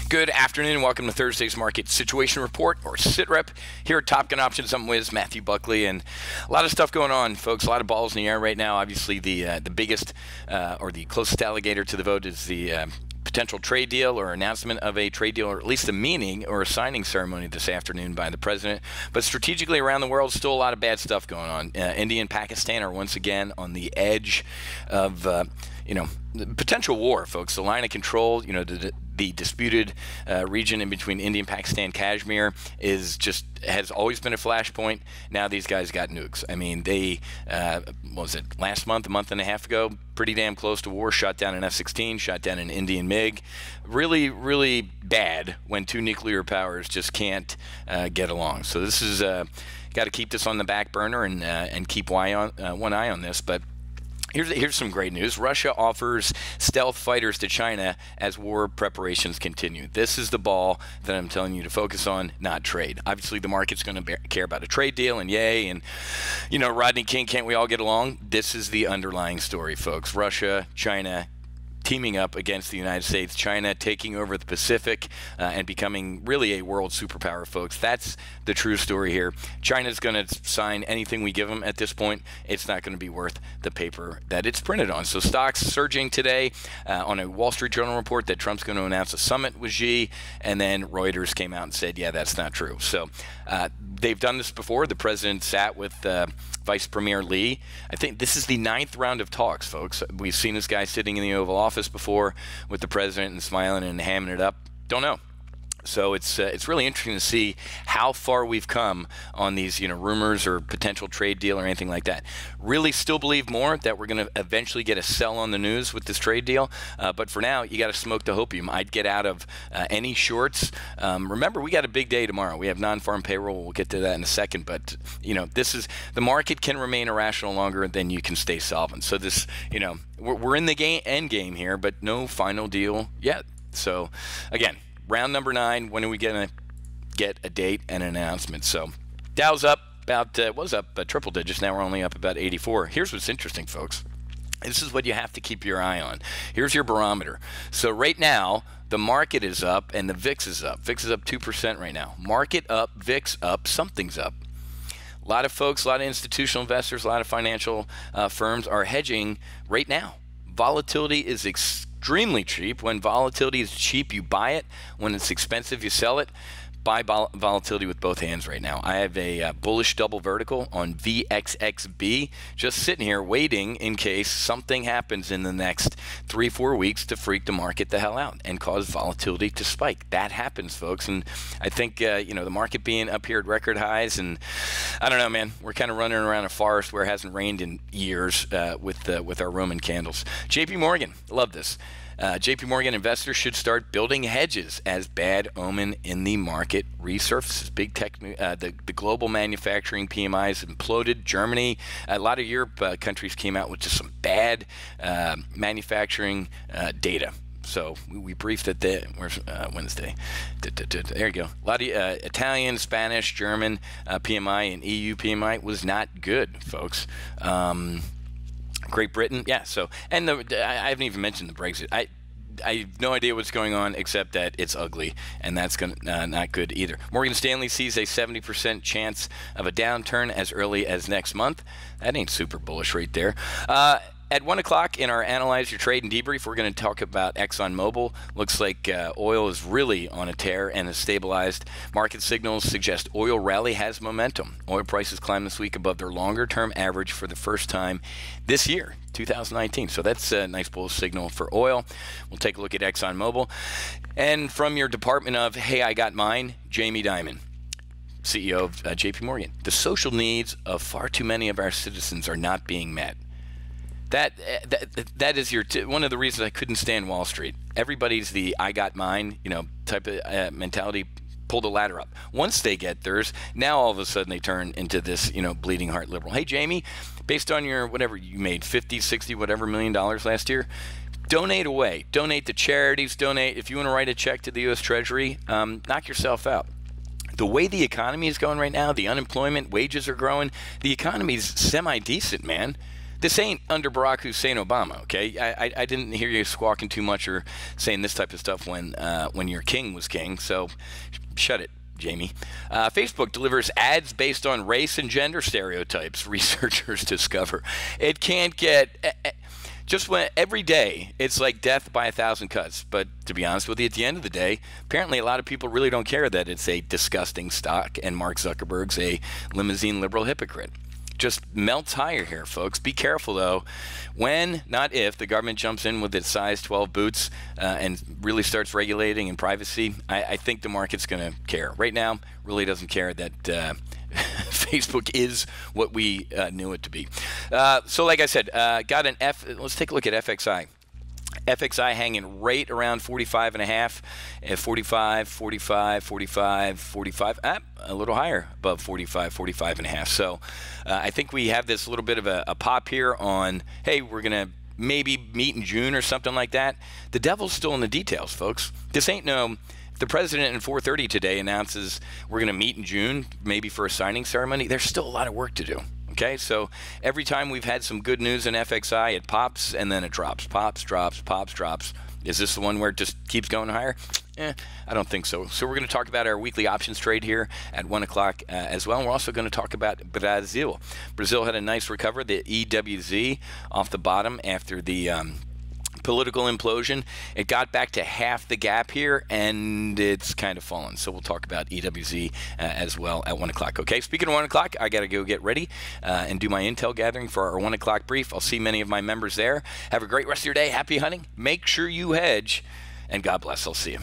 Good afternoon and welcome to Thursday's Market Situation Report, or SITREP. Here at Top Gun Options, I'm with Matthew Buckley, and a lot of stuff going on, folks. A lot of balls in the air right now. Obviously, the biggest or the closest alligator to the vote is the potential trade deal or announcement of a trade deal, or at least a meeting or a signing ceremony this afternoon by the president. But strategically around the world, still a lot of bad stuff going on. India and Pakistan are once again on the edge of potential war, folks. The line of control, the disputed region in between India and Pakistan, Kashmir, has always been a flashpoint. Now these guys got nukes. I mean, they, last month, a month and a half ago, pretty damn close to war, shot down an F-16, shot down an Indian MiG. Really, really bad when two nuclear powers just can't get along. So this is, got to keep this on the back burner and keep one eye on this. But here's some great news. Russia offers stealth fighters to China as war preparations continue. This is the ball that I'm telling you to focus on, not trade. Obviously, the market's going to care about a trade deal, and yay, and, Rodney King, can't we all get along? This is the underlying story, folks. Russia, China, teaming up against the United States, China taking over the Pacific and becoming really a world superpower, folks. That's the true story here. China's going to sign anything we give them at this point. It's not going to be worth the paper that it's printed on. So stocks surging today on a Wall Street Journal report that Trump's going to announce a summit with Xi, and then Reuters came out and said, yeah, that's not true. So they've done this before. The president sat with Vice Premier Lee. I think this is the 9th round of talks, folks. We've seen this guy sitting in the Oval Office before with the president and smiling and hamming it up. Don't know. So it's really interesting to see how far we've come on these rumors or potential trade deal or anything like that. Really still believe more that we're going to eventually get a sell on the news with this trade deal. But for now, you got to smoke the hopium. I'd get out of any shorts. Remember, we got a big day tomorrow. We have non-farm payroll. We'll get to that in a second. But this is the market can remain irrational longer than you can stay solvent. So this we're in the end game here, but no final deal yet. So again, round number 9, when are we going to get a date and an announcement? So Dow's up about, was up triple digits. Now we're only up about 84. Here's what's interesting, folks. This is what you have to keep your eye on. Here's your barometer. So right now, the market is up and the VIX is up. VIX is up 2% right now. Market up, VIX up, something's up. A lot of folks, a lot of institutional investors, a lot of financial firms are hedging right now. Volatility is extremely cheap. When volatility is cheap, you buy it. When it's expensive, you sell it. Buy volatility with both hands right now. I have a bullish double vertical on VXXB, just sitting here waiting in case something happens in the next 3-4 weeks to freak the market the hell out and cause volatility to spike. That happens, folks. And I think the market being up here at record highs, and I don't know, man, we're kind of running around a forest where it hasn't rained in years with our Roman candles. JP Morgan, love this. JP Morgan investors should start building hedges as bad omen in the market resurfaces. Big tech, the global manufacturing PMIs imploded. Germany, a lot of Europe countries came out with just some bad manufacturing data. So we briefed it there. Where's Wednesday? There you go. A lot of Italian, Spanish, German PMI and EU PMI was not good, folks. Great Britain, yeah. So, and I haven't even mentioned the Brexit. I have no idea what's going on except that it's ugly, and that's not good either. Morgan Stanley sees a 70% chance of a downturn as early as next month. That ain't super bullish right there. At 1 o'clock in our Analyze Your Trade and Debrief, we're going to talk about ExxonMobil. Looks like oil is really on a tear and has stabilized. Market signals suggest oil rally has momentum. Oil prices climbed this week above their longer-term average for the first time this year, 2019. So that's a nice bullish signal for oil. We'll take a look at ExxonMobil. And from your department of, hey, I got mine, Jamie Dimon, CEO of JP Morgan. The social needs of far too many of our citizens are not being met. That is one of the reasons I couldn't stand Wall Street. Everybody's the I got mine, type of mentality. Pull the ladder up. Once they get theirs, now all of a sudden they turn into this, bleeding heart liberal. Hey, Jamie, based on your whatever you made, 50, 60, whatever $1 million last year, donate away. Donate to charities. Donate if you want to write a check to the U.S. Treasury. Knock yourself out. The way the economy is going right now, the unemployment, wages are growing. The economy's semi-decent, man. This ain't under Barack Hussein Obama, okay? I didn't hear you squawking too much or saying this type of stuff when your king was king, so shut it, Jamie. Facebook delivers ads based on race and gender stereotypes, researchers discover. It can't get... Just when every day, it's like death by 1,000 cuts. But to be honest with you, at the end of the day, apparently a lot of people really don't care that it's a disgusting stock and Mark Zuckerberg's a limousine liberal hypocrite. Just melts higher here, folks. Be careful, though. When, not if, the government jumps in with its size 12 boots and really starts regulating and privacy, I think the market's going to care. Right now, really doesn't care that Facebook is what we knew it to be. So like I said, got an let's take a look at FXI. FXI hanging right around 45 and a half, 45, 45, 45, 45, a little higher above 45, 45 and a half. So I think we have this little bit of a pop here on, hey, we're going to maybe meet in June or something like that. The devil's still in the details, folks. This ain't no... If the president at 4:30 today announces we're going to meet in June, maybe for a signing ceremony, there's still a lot of work to do. Okay, so every time we've had some good news in FXI, it pops and then it drops. Pops, drops, pops, drops. Is this the one where it just keeps going higher? I don't think so. So we're going to talk about our weekly options trade here at 1 o'clock as well. And we're also going to talk about Brazil. Brazil had a nice recovery, the EWZ off the bottom after the political implosion. It got back to half the gap here, and it's kind of fallen. So we'll talk about EWZ as well at 1 o'clock. Okay, speaking of 1 o'clock, I got to go get ready and do my intel gathering for our 1 o'clock brief. I'll see many of my members there. Have a great rest of your day. Happy hunting. Make sure you hedge, and God bless. I'll see you.